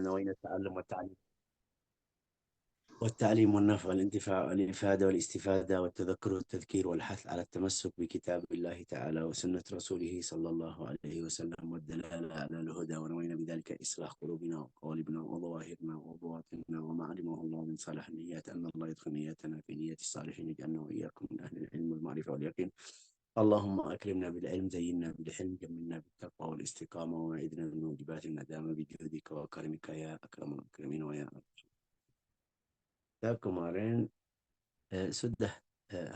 ونوينا التعلم والتعليم والنفع والانتفاع والإفادة والاستفادة والتذكر والتذكير والحث على التمسك بكتاب الله تعالى وسنة رسوله صلى الله عليه وسلم والدلالة على الهدى، ونوينا بذلك إصلاح قلوبنا وقوالبنا وظواهرنا وبواطننا وما علمه الله من صالح النيات، أن الله يدخل نياتنا في نية الصالحين، يجعلنا وإياكم من أهل العلم والمعرفة واليقين. اللهم أكرمنا بالعلم، زينا بالحلم، جملنا بالتقوى والاستقامة، وأعذنا من موجبات الندامة بجودك وكرمك يا أكرم الأكرمين ويا أرحم. Kemarin sudah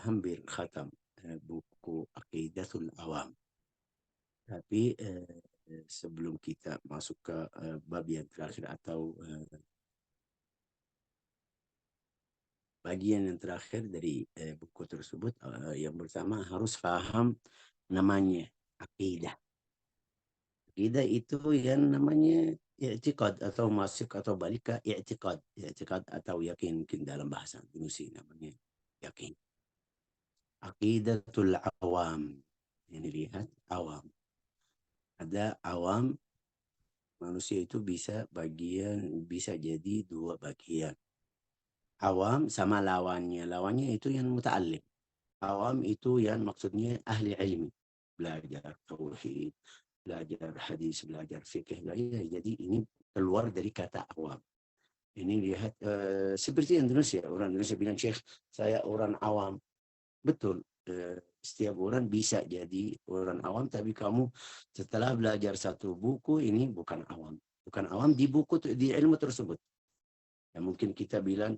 hampir khatam buku Aqidatul Awam. Tapi sebelum kita masuk ke bab yang terakhir atau bagian yang terakhir dari buku tersebut, yang pertama harus paham namanya akidah. Akidah itu yang namanya i'tiqad atau masuk atau balik ke i'tiqad. I'tiqad atau yakin, mungkin dalam bahasa Indonesia namanya yakin. Aqidatul awam. Ini lihat awam. Ada awam, manusia itu bisa jadi dua bagian. Awam sama lawannya. Lawannya itu yang muta'allim. Awam itu yang maksudnya ahli ilmi. Belajar tauhid, belajar hadis, belajar fikih. Jadi ini keluar dari kata awam. Ini lihat seperti Indonesia. Orang Indonesia bilang, Syekh, saya orang awam. Betul. Setiap orang bisa jadi orang awam, tapi kamu setelah belajar satu buku ini bukan awam. Bukan awam di buku, di ilmu tersebut. Ya, mungkin kita bilang,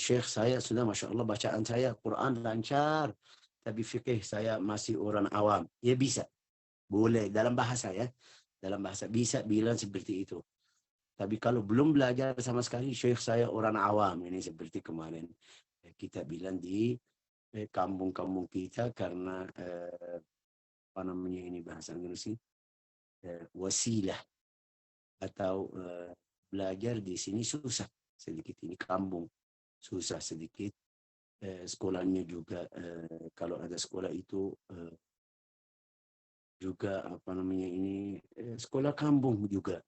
Syekh, saya sudah Masya Allah bacaan saya Quran lancar, tapi fikih saya masih orang awam. Ya bisa. Boleh dalam bahasa ya. Dalam bahasa bisa bilang seperti itu. Tapi kalau belum belajar sama sekali, Syekh saya orang awam. Ini seperti kemarin kita bilang di kampung-kampung kita, karena apa namanya ini bahasa Indonesia, wasilah atau belajar di sini susah sedikit. Ini kampung susah sedikit. Sekolahnya juga kalau ada sekolah itu juga apa namanya ini sekolah kampung juga.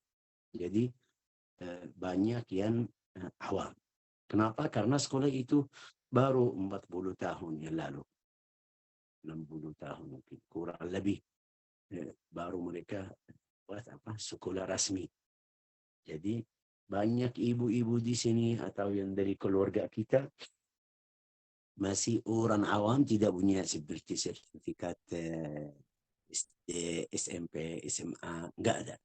Jadi banyak yang awam. Kenapa? Karena sekolah itu baru 40 tahun yang lalu. 60 tahun mungkin, kurang lebih. Baru mereka buat sekolah rasmi. Jadi banyak ibu-ibu di sini atau yang dari keluarga kita masih orang awam, tidak punya seperti sertifikat SD, SMP, SMA, enggak ada.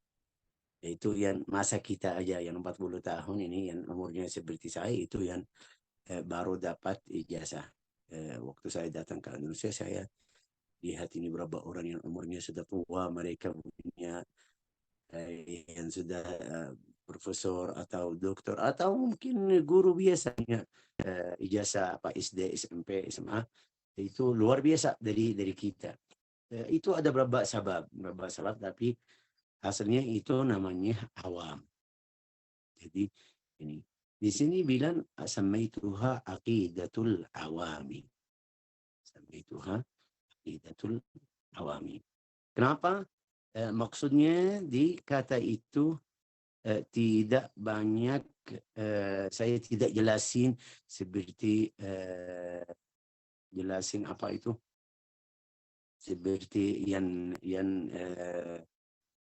Itu yang masa kita aja yang 40 tahun ini, yang umurnya seperti saya, itu yang baru dapat ijazah. Waktu saya datang ke Indonesia, saya lihat ini berapa orang yang umurnya sudah tua, mereka punya yang sudah profesor atau doktor atau mungkin guru biasanya, ijazah SD, SMP, SMA. Itu luar biasa dari kita. Itu ada beberapa sebab, tapi hasilnya itu namanya awam. Jadi ini di sini bilang samaituha aqidatul awami. Samaituha aqidatul awami. Kenapa? Maksudnya di kata itu tidak banyak, saya tidak jelasin seperti jelasin apa itu, seperti yang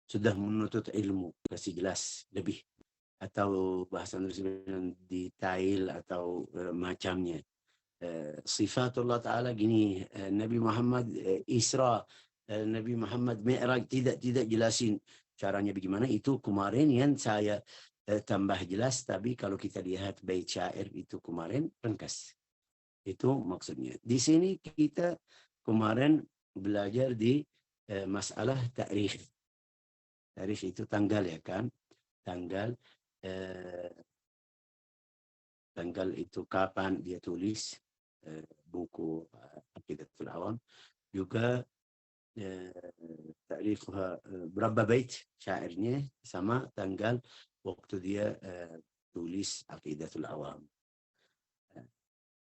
sudah menuntut ilmu, kasih jelas lebih, atau bahasa Indonesia detail atau macamnya. Sifatullah Ta'ala gini, Nabi Muhammad Isra, Nabi Muhammad Mi'raj, tidak jelasin caranya bagaimana. Itu kemarin yang saya tambah jelas, tapi kalau kita lihat bait syair itu kemarin ringkas. Itu maksudnya. Di sini kita kemarin belajar di masalah tarikh. Tarikh itu tanggal ya kan? Tanggal tanggal itu kapan dia tulis buku Aqidatul Awam. Juga tarikh berapa bait syairnya, sama tanggal waktu dia tulis Aqidatul Awam.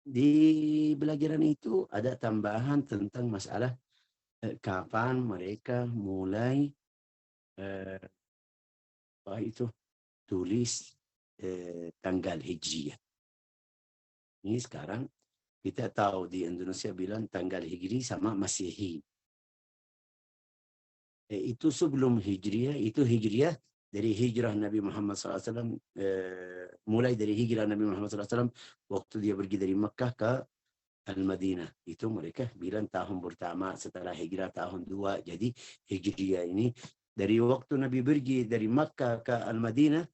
Di pelajaran itu ada tambahan tentang masalah kapan mereka mulai apa itu tulis tanggal Hijriah. Ini sekarang kita tahu di Indonesia bilang tanggal Hijri sama Masehi. Itu sebelum Hijriah, itu Hijriah dari hijrah Nabi Muhammad SAW, mulai dari hijrah Nabi Muhammad SAW waktu dia pergi dari Makkah ke Al-Madinah. Itu mereka bilang tahun pertama setelah hijrah tahun 2. Jadi Hijriah ini dari waktu Nabi pergi dari Makkah ke Al-Madinah,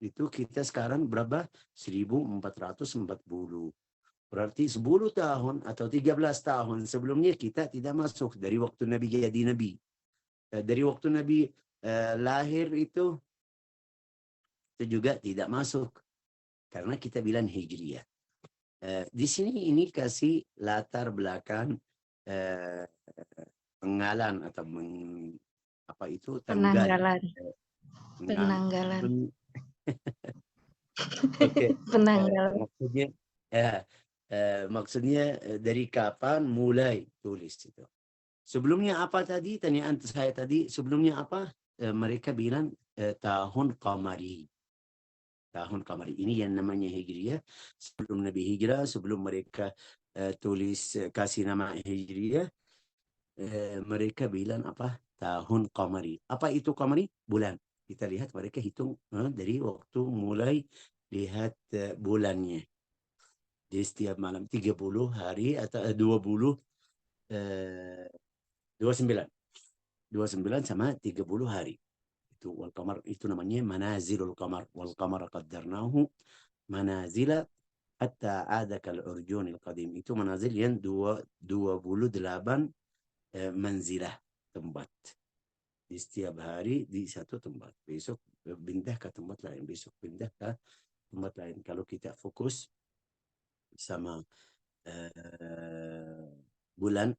itu kita sekarang berapa? 1440. Berarti 10 tahun atau 13 tahun sebelumnya kita tidak masuk dari waktu Nabi jadi Nabi. Dari waktu Nabi lahir itu juga tidak masuk. Karena kita bilang Hijriah. Di sini ini kasih latar belakang penggalan atau apa itu tanggal. Penanggalan. Oke. Penanggalan. Maksudnya dari kapan mulai tulis itu. Sebelumnya apa tadi? Tanyaan saya tadi, sebelumnya apa? Mereka bilang tahun Qamari. Tahun Qamari. Ini yang namanya Hijriah. Sebelum Nabi Hijrah, sebelum mereka tulis kasih nama Hijriah, mereka bilang apa? Tahun Qamari. Apa itu Qamari? Bulan. Kita lihat mereka hitung dari waktu mulai lihat bulannya. Jadi setiap malam 30 hari atau 29 sama 30 hari. Itu wal qamar, itu namanya manazilul qamar. Wal qamar qaddarnahu manazila hatta ada kal urjunil qadim. Itu manazil yang 28 manzilah, tempat. Di setiap hari di satu tempat. Besok pindah ke tempat lain, besok pindah ke tempat lain. Kalau kita fokus sama bulan,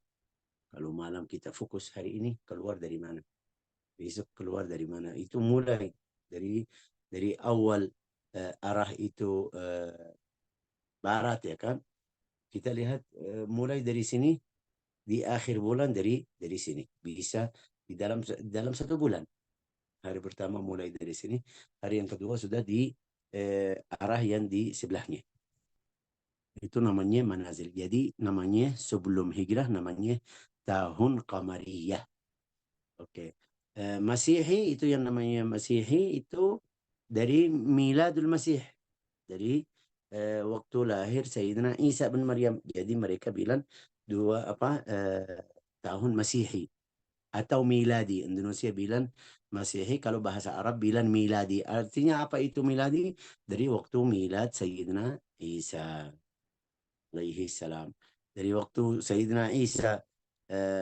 kalau malam kita fokus hari ini keluar dari mana, besok keluar dari mana, itu mulai dari awal arah itu barat ya kan, kita lihat mulai dari sini di akhir bulan dari sini bisa di dalam satu bulan. Hari pertama mulai dari sini, hari yang kedua sudah di arah yang di sebelahnya. Itu namanya manazil. Jadi namanya sebelum hijrah namanya tahun Qamariyah. Oke. Masihi itu yang namanya Masihi itu dari Miladul Masih. Dari waktu lahir Sayyidina Isa bin Maryam. Jadi mereka bilang tahun Masihi atau miladi. Indonesia bilang Masihi, kalau bahasa Arab bilang miladi. Artinya apa itu miladi? Dari waktu milad Sayyidina Isa alaihi salam. Dari waktu Sayyidina Isa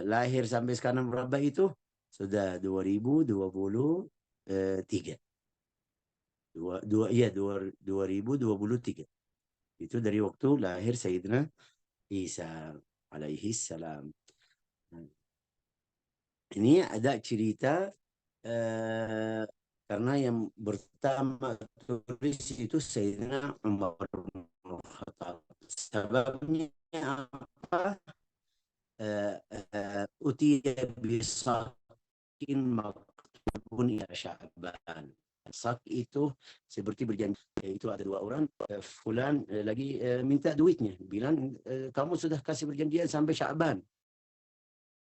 lahir sampai sekarang berapa itu? Sudah 2023. 2023. Itu dari waktu lahir Sayyidina Isa alaihi salam. Ini ada cerita karena yang pertama tulis itu Sayyidina Umar bin Khattab. Sebabnya apa? Utiya bisakin maktubun ila Sya'ban. Sak itu seperti berjanji. Itu ada dua orang, fulan lagi minta duitnya, bilang kamu sudah kasih perjanjian sampai Sya'ban.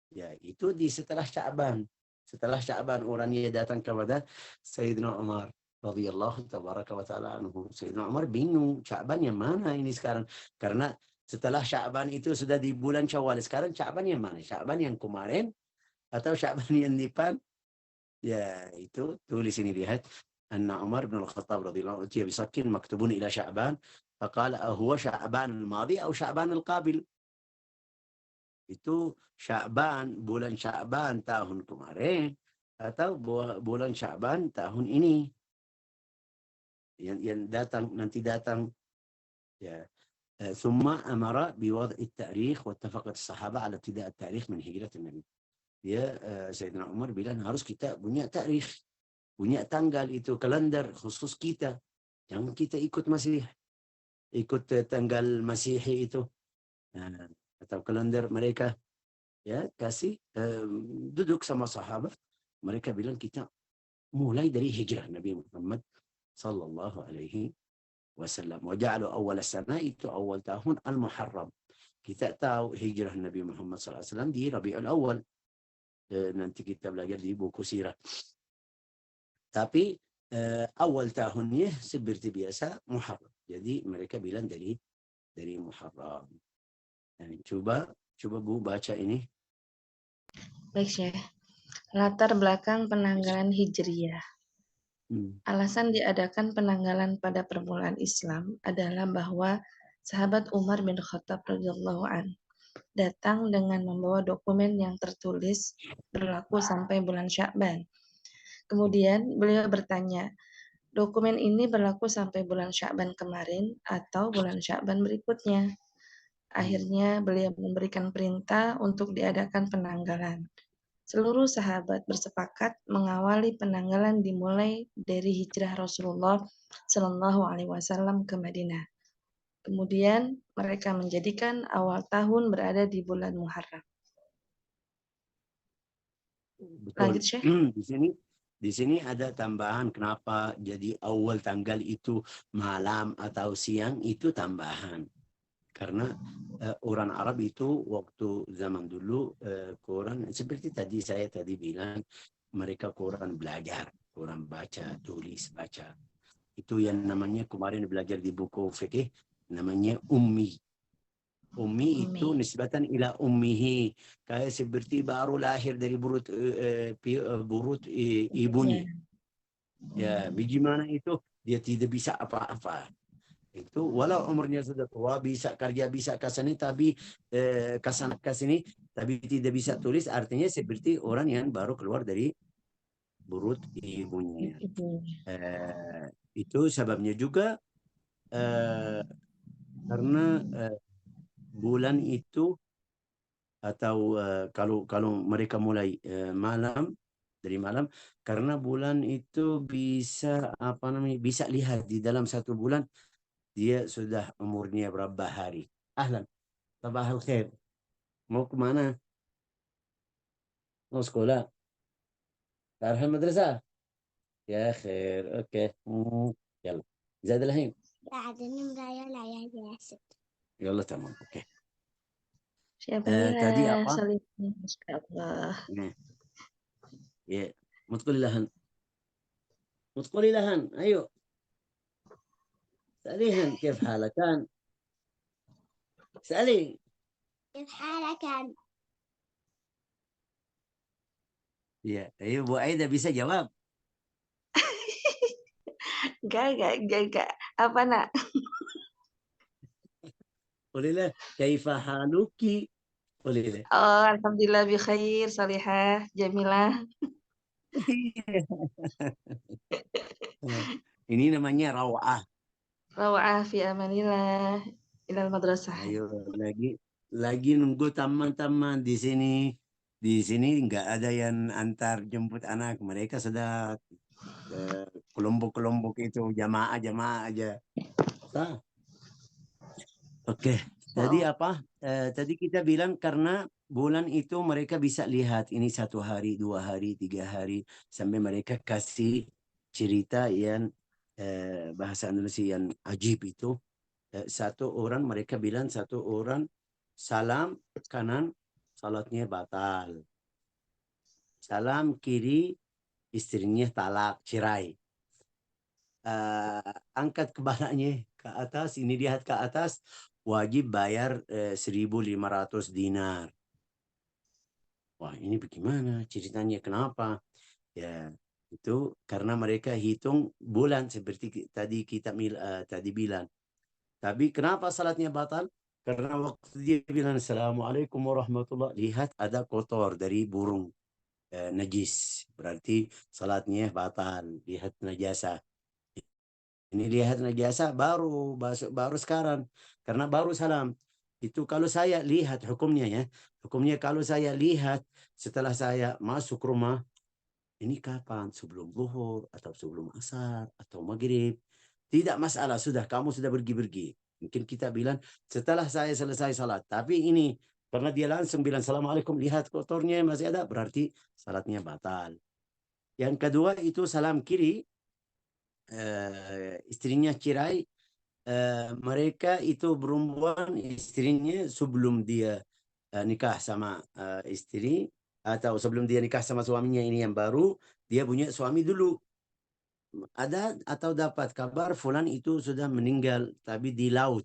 Ya, itu di setelah Sya'ban. Setelah Sya'ban orangnya datang kepada Sayyidina Umar radhiyallahu tabaraka wa ta'ala anhu. Sayyidina Umar bingung, Sya'ban yang mana ini sekarang? Karena setelah Sya'ban itu sudah di bulan Syawal. Sekarang Sya'ban yang mana? Sya'ban yang kemarin atau Sya'ban yang depan? Ya, itu tulis ini, lihat. Anna Umar bin Al-Khattab radhiyallahu anhu bisakin maktubun ila Sya'ban. Faqala huwa Sya'ban al-madi atau Sya'ban al-qabil? Itu Sya'ban, bulan Sya'ban tahun kemarin atau bulan Sya'ban tahun ini yang datang, nanti datang. Ya. ثم أمر بوضع التاريخ واتفقت الصحابة على ابتداء التاريخ من هجرة النبي. Ya, Sayyidina Umar bilang harus kita punya tarikh, punya tanggal, itu kalender khusus kita. Jangan kita ikut tanggal Masihi itu atau kalender mereka. Ya, kasih duduk sama sahabat, mereka bilang kita mulai dari hijrah Nabi Muhammad sallallahu alaihi wasallam. Wa ja'alu awal sana itu awal tahun al-Muharram. Kita tahu hijrah Nabi Muhammad SAW di Rabiul Awal. Nanti kita belajar di buku sirah. Tapi awal tahunnya seperti biasa Muharram. Jadi mereka bilang dari Muharram. Coba Bu baca ini. Baik, Syekh. Latar belakang penanggalan Hijriyah. Alasan diadakan penanggalan pada permulaan Islam adalah bahwa sahabat Umar bin Khattab radhiyallahu an datang dengan membawa dokumen yang tertulis berlaku sampai bulan Sya'ban. Kemudian beliau bertanya, dokumen ini berlaku sampai bulan Sya'ban kemarin atau bulan Sya'ban berikutnya? Akhirnya beliau memberikan perintah untuk diadakan penanggalan. Seluruh sahabat bersepakat mengawali penanggalan dimulai dari hijrah Rasulullah Shallallahu Alaihi Wasallam ke Madinah. Kemudian mereka menjadikan awal tahun berada di bulan Muharram. Betul. Lanjut, Syekh. Di sini ada tambahan kenapa jadi awal tanggal itu malam atau siang, itu tambahan. Karena orang Arab itu waktu zaman dulu Quran seperti saya tadi bilang, mereka Quran belajar, Quran baca, tulis, baca. Itu yang namanya kemarin belajar di buku fikih, namanya ummi. Ummi itu nisbatan ila ummihi, kayak seperti baru lahir dari burut ibunya. Ya, bagaimana itu dia tidak bisa apa-apa. Itu walau umurnya sudah tua, bisa kerja, bisa ke sini, tapi kesana ke sini, tapi tidak bisa tulis, artinya seperti orang yang baru keluar dari perut ibunya. Itu sebabnya juga karena bulan itu atau kalau mereka mulai dari malam, karena bulan itu bisa bisa lihat di dalam satu bulan dia sudah umurnya berapa hari. Ahlan, sabah al-khair. Mau kemana? Mau sekolah? رايح المدرسة؟ يا خير اوكي. يلا زاد الحين. بعدين مرايا لا يا ياسر. يلا تمام اوكي. Siapa tadi apa? Masya Allah. Ya, ما تقولي لهن. ما تقولي لهن. ايوه. سأليهن كيف حالك كان؟ سألي. كيف حالك كان؟ Ya, ayo Bu Aida bisa jawab. Gak. Apa nak? قولي له كيف حالك. قولي له. Oh, alhamdulillah bi khair, salihah, jamilah. Ini namanya rawah. Rawa'ah fi amanillah ilal madrasah. Ayo lagi nunggu teman-teman di sini. Di sini nggak ada yang antar jemput anak. Mereka sudah kelompok-kelompok itu jamaah aja. Oke. Tadi apa? Tadi kita bilang karena bulan itu mereka bisa lihat ini 1 hari, 2 hari, 3 hari, sampai mereka kasih cerita yang bahasa Indonesia yang ajib itu. Satu orang mereka bilang, satu orang salam kanan salatnya batal, salam kiri istrinya talak, cerai. Angkat kepalanya ke atas, ini lihat ke atas, wajib bayar 1.500 dinar. Wah, ini bagaimana ceritanya, kenapa? Ya, itu karena mereka hitung bulan seperti tadi kita tadi bilang. Tapi kenapa salatnya batal? Karena waktu dia bilang Assalamualaikum warahmatullahi, lihat ada kotor dari burung, najis, berarti salatnya batal. Lihat najasa. Ini lihat najasa baru sekarang, karena baru salam. Itu kalau saya lihat hukumnya ya, hukumnya kalau saya lihat setelah saya masuk rumah, ini kapan? Sebelum zuhur atau sebelum asar atau maghrib, tidak masalah, sudah kamu sudah pergi-pergi. Mungkin kita bilang setelah saya selesai salat. Tapi ini karena dia langsung bilang Assalamualaikum, lihat kotornya masih ada, berarti salatnya batal. Yang kedua itu salam kiri. istrinya cerai, mereka itu perempuan istrinya sebelum dia nikah sama istri, atau sebelum dia nikah sama suaminya ini yang baru, dia punya suami dulu. Ada atau dapat kabar fulan itu sudah meninggal tapi di laut.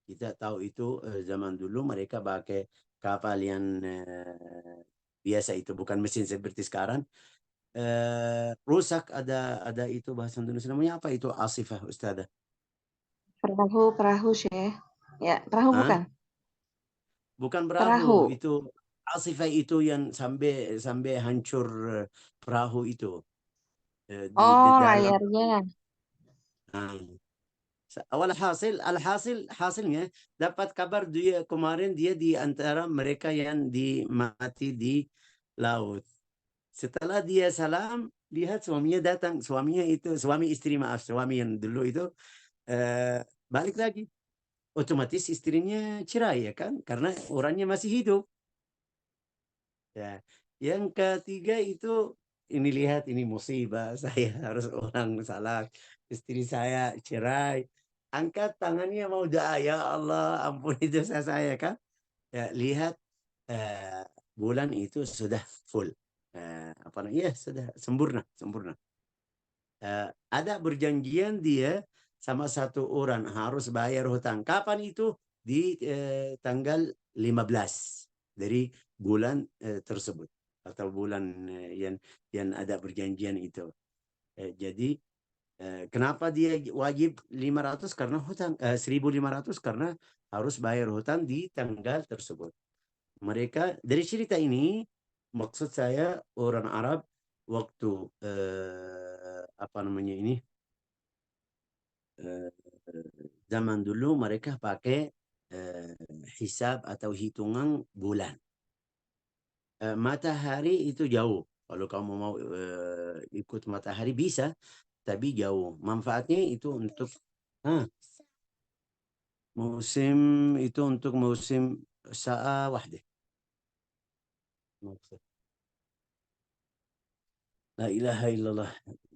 Kita tahu itu zaman dulu mereka pakai kapal yang biasa, itu bukan mesin seperti sekarang. Rusak, ada itu bahasa Indonesia namanya apa itu, asifah Ustazah? Perahu, Syekh. Ya, perahu Hah? bukan? Bukan perahu, Perahu. itu asifah itu yang sampai hancur perahu itu di Oh, dalam. layarnya. Nah, hasilnya dapat kabar dia kemarin, dia di antara mereka yang mati di laut. Setelah dia salam, lihat suaminya datang, suaminya itu suami istri, maaf, suami yang dulu itu balik lagi. Otomatis istrinya cerai ya kan, karena orangnya masih hidup. Ya, yang ketiga itu, ini lihat, ini musibah, saya harus orang salah, istri saya cerai, angkat tangannya mau doa, ya Allah ampuni dosa saya kan. Ya, lihat eh, bulan itu sudah full, apa namanya, ya sudah sempurna. Ada berjanjian dia sama satu orang harus bayar hutang. Kapan itu? Di tanggal 15 dari bulan tersebut, atau bulan yang ada perjanjian itu. Jadi kenapa dia wajib 500? Karena hutang, 1.500 karena harus bayar hutang di tanggal tersebut. Mereka dari cerita ini, maksud saya orang Arab waktu apa namanya ini, zaman dulu mereka pakai hisab atau hitungan bulan. Matahari itu jauh. Kalau kamu mau ikut matahari bisa, tapi jauh. Manfaatnya itu untuk musim, itu untuk musim sa'a wahdah. La ilaha illallah.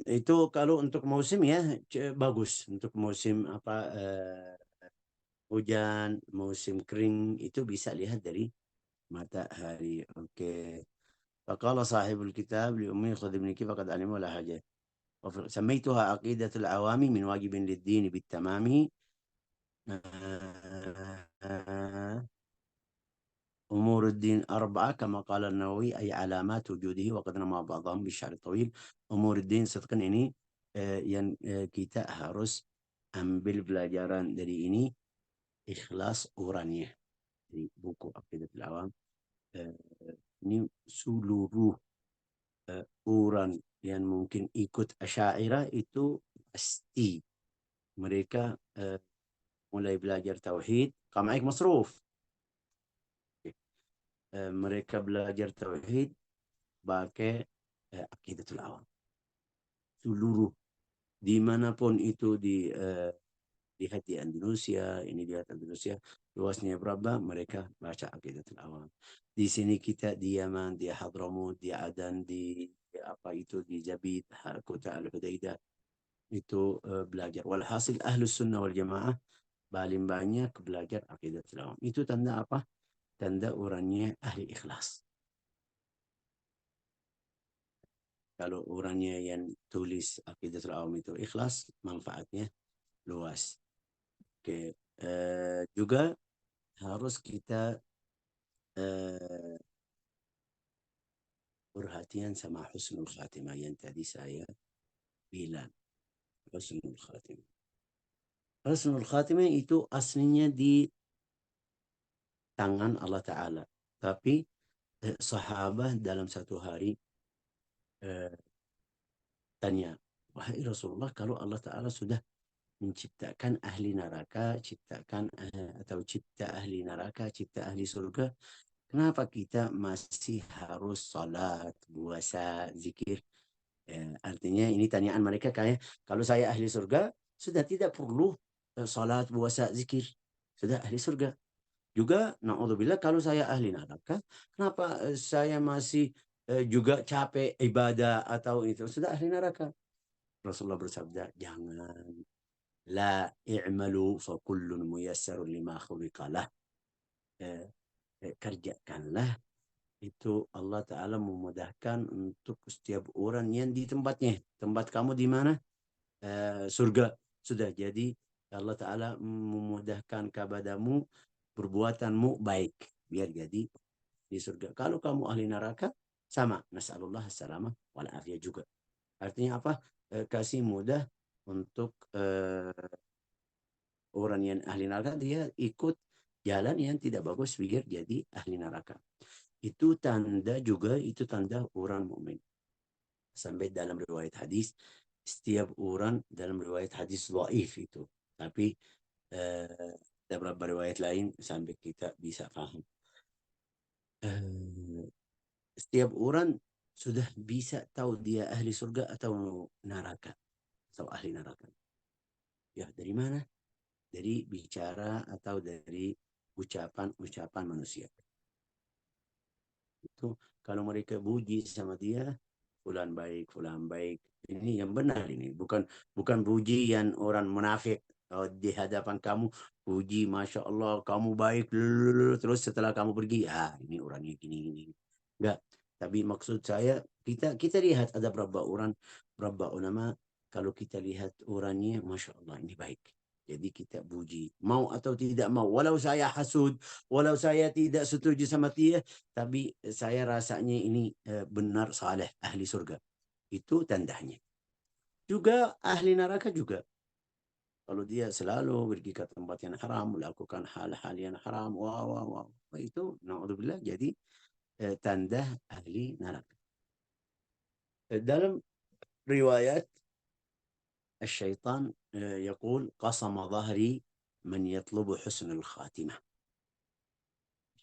Itu kalau untuk musim ya bagus. Untuk musim apa hujan, musim kering, itu bisa lihat dari matahari. Oke. فقال صاحب الكتاب لأمي خذ ابنك فقد علم ولا حاجة. سميتها عقيدة العوام من واجب للدين بالتمام. أمور الدين أربعة كما قال النووي، أي علامات وجوده وقد نما بعضهم بالشعر الطويل. أمور الدين صدقا ini yang kita harus ambil pelajaran dari ini, ikhlas urannya di buku Aqidatul Awam. Ini seluruh uran yang mungkin ikut Asy'ariyah itu pasti mereka mulai belajar tauhid. Kamaik masruf. Mereka belajar tauhid pakai Aqidatul Awam. Seluruh dimanapun itu, lihat di Indonesia, ini lihat Indonesia luasnya berapa, mereka baca Aqidatul Awam. Di sini kita di Yaman, di Hadramut, di Adan, di apa itu, di Jabid, Kota Al-Hudaidah, itu belajar. Walhasil Ahlus Sunnah wal Jamaah paling banyak belajar Aqidatul Awam. Itu tanda apa? Tanda orangnya ahli ikhlas. Kalau orangnya yang tulis Aqidatul Awam itu ikhlas, manfaatnya luas. Oke. Juga harus kita perhatian sama husnul khatimah yang tadi saya bilang. Husnul khatimah. Husnul khatimah itu aslinya di tangan Allah Ta'ala. Tapi sahabat dalam satu hari tanya, wahai Rasulullah, kalau Allah Ta'ala sudah menciptakan ahli neraka, cipta ahli neraka, cipta ahli surga, kenapa kita masih harus salat, puasa, zikir? Artinya ini tanyaan mereka kayak, kalau saya ahli surga, sudah tidak perlu salat, puasa, zikir. Sudah ahli surga. Juga, na'udzubillah, kalau saya ahli neraka, kenapa saya masih juga capek ibadah atau itu? Sudah ahli neraka. Rasulullah bersabda, jangan. La i'malu fa kullun muyassarun lima khuliqalah. Kerjakanlah, itu Allah Ta'ala memudahkan untuk setiap orang yang di tempatnya. Tempat kamu di mana? Surga. Sudah, jadi Allah Ta'ala memudahkan kepadamu perbuatanmu baik, biar jadi di surga. Kalau kamu ahli neraka, sama. Nas'alullah as-salamah wal afiyah juga. Artinya apa? Kasih mudah untuk orang yang ahli neraka, dia ikut jalan yang tidak bagus biar jadi ahli neraka. Itu tanda juga, itu tanda orang mukmin. Sampai dalam riwayat hadis, setiap orang dalam riwayat hadis dhaif itu. Tapi ada beberapa riwayat lain sampai kita bisa paham. Setiap orang sudah bisa tahu dia ahli surga atau neraka, atau ahli neraka. Ya, dari mana? Dari bicara atau dari ucapan-ucapan manusia. Itu kalau mereka puji sama dia, fulan baik, fulan baik. Ini yang benar ini, bukan puji yang orang munafik. Di hadapan kamu puji, masya Allah, kamu baik, terus setelah kamu pergi, ini orangnya gini. Enggak. Tapi maksud saya, kita lihat ada berapa orang, berapa ulama, kalau kita lihat orangnya, masya Allah, ini baik. Jadi kita puji, mau atau tidak mau, walau saya hasud, walau saya tidak setuju sama dia, tapi saya rasanya ini benar saleh, ahli surga. Itu tandanya. Juga ahli neraka juga. Kalau dia selalu pergi ke tempat yang haram, melakukan hal-hal yang haram, wah. Itu, na'udzubillah, jadi tanda ahli neraka. Dalam riwayat, الشيطان يقول قصم ظهري من يطلب حسن الخاتمة.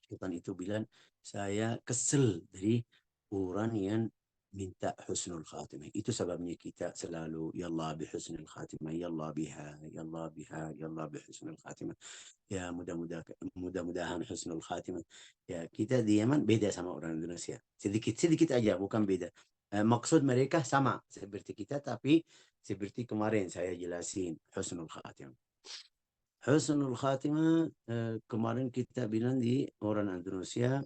Syaitan itu bilang, saya kesel dari orang yang minta husnul khatimah. Itu sebabnya kita selalu, ya Allah bi husnul khatimah, ya Allah biha, ya Allah biha, ya Allah bi husnul khatimah. Ya mudah-mudahan husnul khatimah. Ya, kita di Yaman beda sama orang Indonesia. Sedikit aja, bukan beda. Maksud mereka sama seperti kita, tapi seperti kemarin saya jelasin husnul khatimah. Husnul khatimah, kemarin kita bilang di orang Indonesia,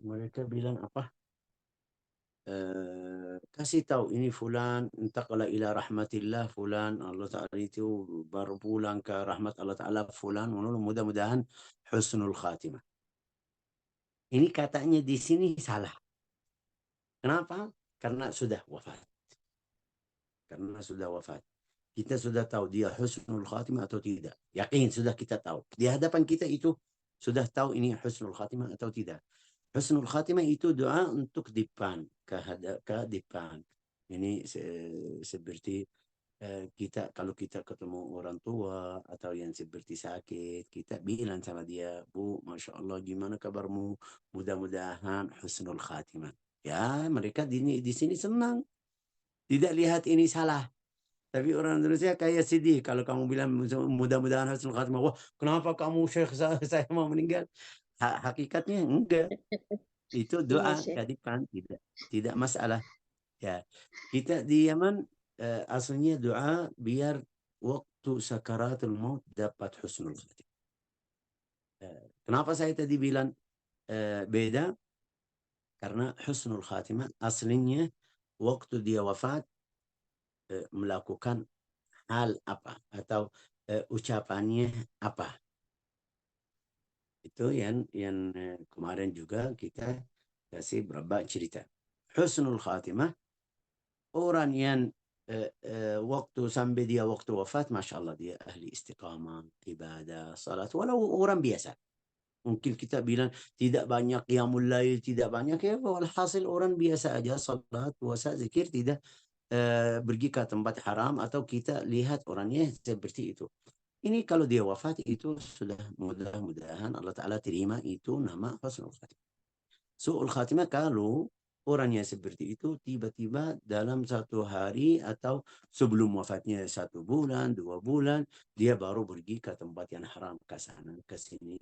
mereka bilang apa? Kasih tahu ini fulan intaqala ila rahmatillah, fulan Allah Ta'ala itu baru pulang ke rahmat Allah Ta'ala, fulan, mudah-mudahan husnul khatimah. Ini katanya di sini salah. Kenapa? Karena sudah wafat. Kita sudah tahu dia husnul khatimah atau tidak. Yakin sudah kita tahu. Di hadapan kita itu sudah tahu ini husnul khatimah atau tidak. Husnul khatimah itu doa untuk depan, ke depan. Ini seperti kita, kalau kita ketemu orang tua atau yang seperti sakit, kita bilang sama dia, Bu, Masya Allah, gimana kabarmu? Mudah-mudahan husnul khatimah. Ya, mereka di sini senang. Tidak lihat ini salah. Tapi orang Indonesia kayak sedih kalau kamu bilang mudah-mudahan husnul khatimah. Wah, kenapa kamu Syekh saya mau meninggal? Hakikatnya enggak. Itu doa ke depan, tidak masalah. Ya, kita di Yaman aslinya doa biar waktu sakaratul maut dapat husnul khatimah. Kenapa saya tadi bilang beda? Karena husnul khatimah aslinya waktu dia wafat melakukan hal apa atau ucapannya apa. Itu yang kemarin juga kita kasih beberapa cerita. Husnul khatimah, orang yang waktu sampai dia waktu wafat, Masya Allah, dia ahli istiqamah, ibadah, salat, walau orang biasa. Mungkin kita bilang tidak banyak qiyamul lail, tidak banyak, ya walhasil orang biasa aja, salat, puasa, zikir, tidak pergi ke tempat haram, atau kita lihat orangnya seperti itu. Ini kalau dia wafat itu sudah mudah-mudahan Allah Ta'ala terima, itu nama husnul khatimah. Su'ul khatimah kalau orangnya seperti itu tiba-tiba dalam satu hari atau sebelum wafatnya 1 bulan, 2 bulan, dia baru pergi ke tempat yang haram, ke sana, ke sini,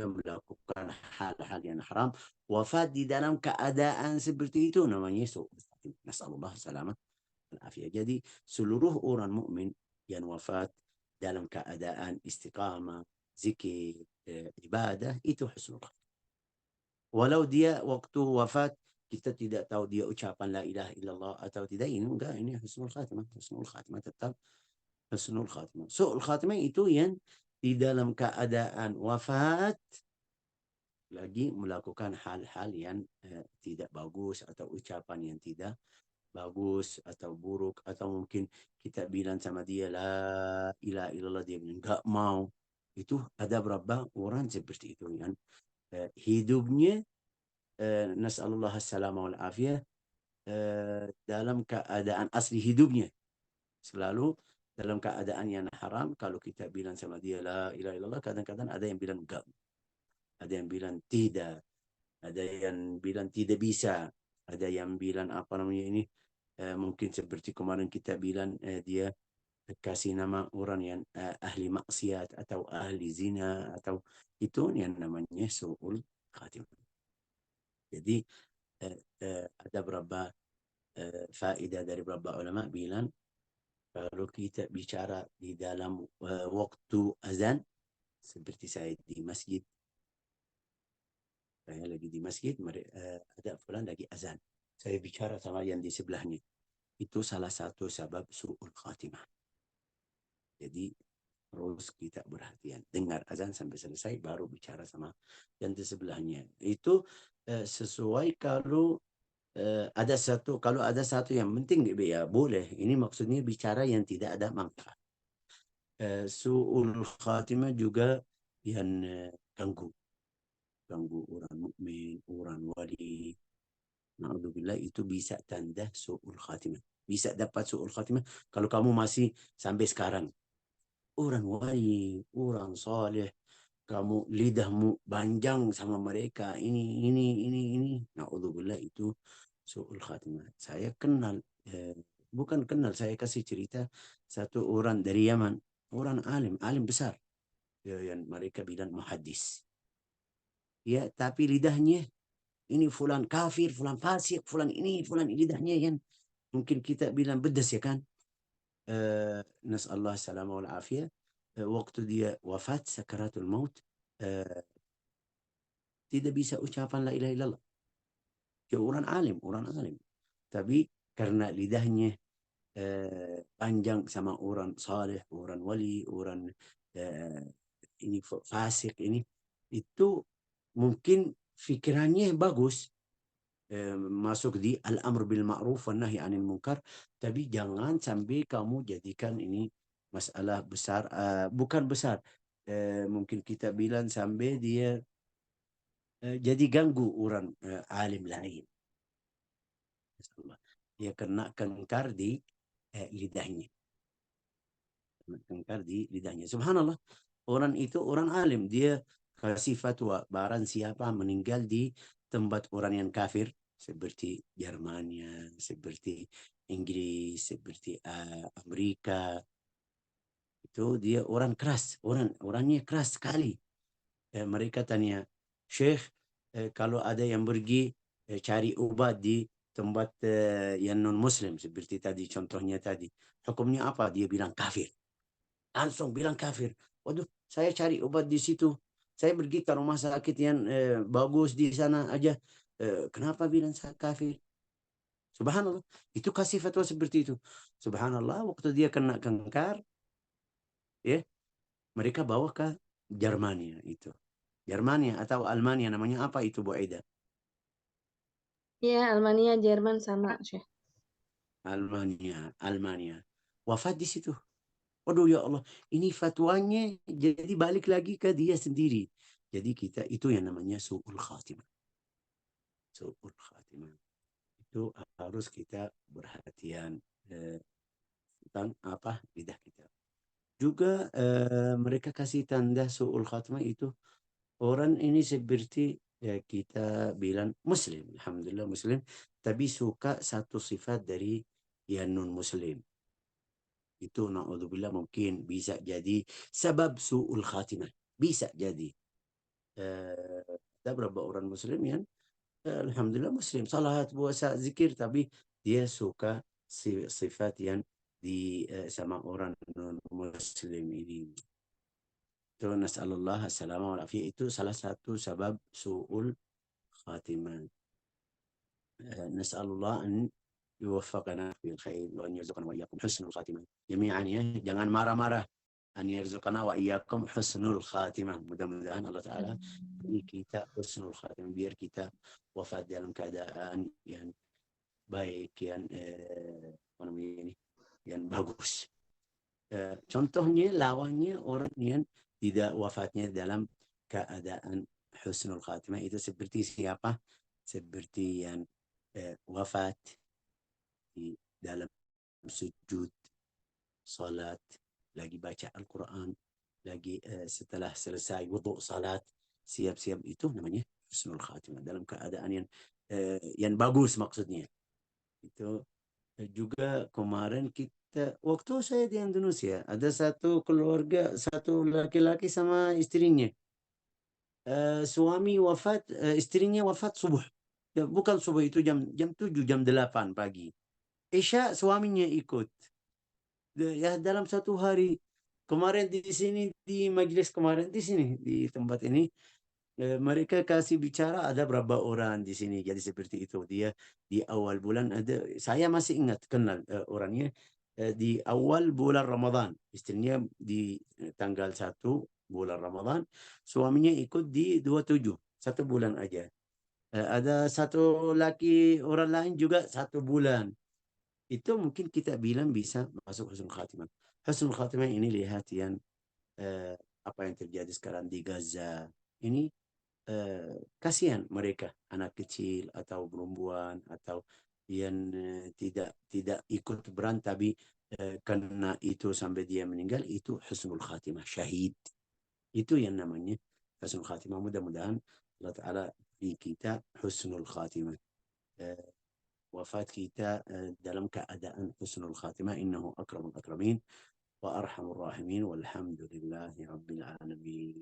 melakukan hal-hal yang haram. Wafat di dalam keadaan seperti itu namanya su'ul khatimah. khatim. Nasallallahu salamat wal afiyah. Jadi seluruh orang mukmin yang wafat dalam keadaan istiqamah, zikir, ibadah, itu husnul khatimah. Walau dia waktu wafat kita tidak tahu dia ucapan la ilaha illallah atau tidak, ini enggak, ini husnul khatimah. Husnul khatimah tetap husnul khatimah. Su'ul khatimah itu yang di dalam keadaan wafat lagi melakukan hal-hal yang tidak bagus, atau ucapan yang tidak bagus atau buruk, atau mungkin kita bilang sama dia la ilaha illallah, dia bilang enggak mau. Itu ada berapa orang seperti itu yang hidupnya nasallallahu salamah wal afiyah, dalam keadaan asli hidupnya selalu dalam keadaan yang haram. Kalau kita bilang sama dia la ilaha illallah, kadang-kadang ada yang bilang enggak, ada yang bilang tidak, ada yang bilang tidak bisa, ada yang bilang apa namanya ini, mungkin seperti kemarin kita bilang dia kasih nama orang yang ahli maksiat atau ahli zina, atau itu yang namanya su'ul khatimah. Jadi ada beberapa faedah dari beberapa ulama bilang kalau kita bicara di dalam waktu azan, seperti saya di masjid, saya lagi di masjid, ada fulan lagi azan, saya bicara sama yang di sebelahnya, itu salah satu sebab su'ul khatimah. Jadi terus kita berhatian, dengar azan sampai selesai baru bicara sama yang di sebelahnya. Itu sesuai kalau ada satu yang penting ya boleh. Ini maksudnya bicara yang tidak ada manfaat. Su'ul khatimah juga yang ganggu orang mukmin, orang wali. Na'udzubillah, itu bisa tanda su'ul khatimah. Bisa dapat su'ul khatimah kalau kamu masih sampai sekarang orang wali, orang saleh, kamu lidahmu panjang sama mereka, ini. Na'udzubillah, itu su'ul khatimah. Saya kenal, bukan kenal, saya kasih cerita satu orang dari Yaman, orang alim besar, yang mereka bilang muhaddis. Ya, tapi lidahnya ini fulan kafir, fulan fasik, fulan ini, lidahnya yang mungkin kita bilang pedas ya kan. Nasallahu salamah wal afiyah. Waktu dia wafat sakaratul maut, tidak bisa ucapan la ilaha illallah. Dia orang alim, tapi karena lidahnya panjang sama orang saleh, orang wali, orang ini fasik, ini itu mungkin pikirannya bagus, masuk di al-amr bil ma'ruf wa nahi anil munkar, tapi jangan sampai kamu jadikan ini masalah besar, bukan besar, mungkin kita bilang sampai dia jadi ganggu orang alim lain. Dia kena kengkar di lidahnya. Kengkar di lidahnya. Subhanallah, orang itu orang alim, dia kasih fatwa barang siapa meninggal di tempat orang yang kafir, seperti Jermania, seperti Inggris, seperti Amerika, itu dia orang keras, orangnya keras sekali. Mereka tanya, Syekh, kalau ada yang pergi cari obat di tempat yang non muslim, seperti tadi contohnya tadi, hukumnya apa? Dia bilang kafir, langsung bilang kafir. Waduh, saya cari obat di situ, saya pergi ke rumah sakit yang bagus di sana aja, kenapa bilang saya kafir? Subhanallah, itu kasih fatwa seperti itu. Subhanallah, waktu dia kena kengkar, ya, mereka bawa ke Jermania itu. Jermania atau Almania, namanya apa itu Bu Aida? Iya, Almania, Jerman sama, Syekh. Almania. Wafat di situ. Waduh ya Allah, ini fatwanya jadi balik lagi ke dia sendiri. Jadi kita itu yang namanya su'ul khatimah. Su'ul khatimah. Itu harus kita berhatian tentang apa lidah kita. Juga mereka kasih tanda su'ul khatimah itu orang ini seperti ya kita bilang muslim, alhamdulillah muslim, tapi suka satu sifat dari yang non muslim. Itu na'udzubillah mungkin bisa jadi sebab su'ul khatimah. Bisa jadi. Ada beberapa orang muslim yang alhamdulillah muslim, salat, puasa, zikir, tapi dia suka sifat yang sama orang non muslim ini. Itu nas'alullah assalamah wal afiyah, itu salah satu sebab su'ul khatimah. Nas'alullah an yuwaffaqana bil khair wa an yarzuqana wa iyyakum husnul khatimah. Jami'an ya, jangan marah-marah. An yarzuqana wa iyyakum husnul khatimah. Mudah-mudahan Allah Ta'ala beri kita husnul khatimah, biar kita wafat dalam keadaan yang baik, yang apa namanya ini, yang bagus. Contohnya lawannya orang yang tidak wafatnya dalam keadaan husnul khatimah itu seperti siapa? Seperti yang wafat di dalam sujud salat, lagi baca Al-Quran, lagi setelah selesai wudu salat, siap-siap, itu namanya husnul khatimah, dalam keadaan yang bagus maksudnya. Itu juga kemarin kita, waktu saya di Indonesia, ada satu keluarga, satu laki-laki sama istrinya. Suami wafat, istrinya wafat subuh. Bukan subuh, itu jam 7, jam 8 pagi. Isya suaminya ikut. Ya dalam satu hari. Kemarin di sini, di majelis kemarin di sini, di tempat ini, mereka kasih bicara ada berapa orang di sini. Jadi seperti itu. Dia di awal bulan ada, saya masih ingat kenal orangnya, di awal bulan Ramadan. Istrinya di tanggal 1 bulan Ramadan. Suaminya ikut di 27, 1 bulan aja. Ada satu laki orang lain juga 1 bulan. Itu mungkin kita bilang bisa masuk husnul khatimah. Husnul khatimah ini lihat yang apa yang terjadi sekarang di Gaza. Ini kasihan mereka, anak kecil atau perempuan atau yang tidak ikut berang, tapi karena itu sampai dia meninggal, itu husnul khatimah, syahid. Itu yang namanya husnul khatimah. Mudah-mudahan Allah Ta'ala beri kita husnul khatimah. wafat kita dalam keadaan husnul khatimah. Innahu akramul akramin wa arhamur rahimin walhamdulillahi rabbil alamin.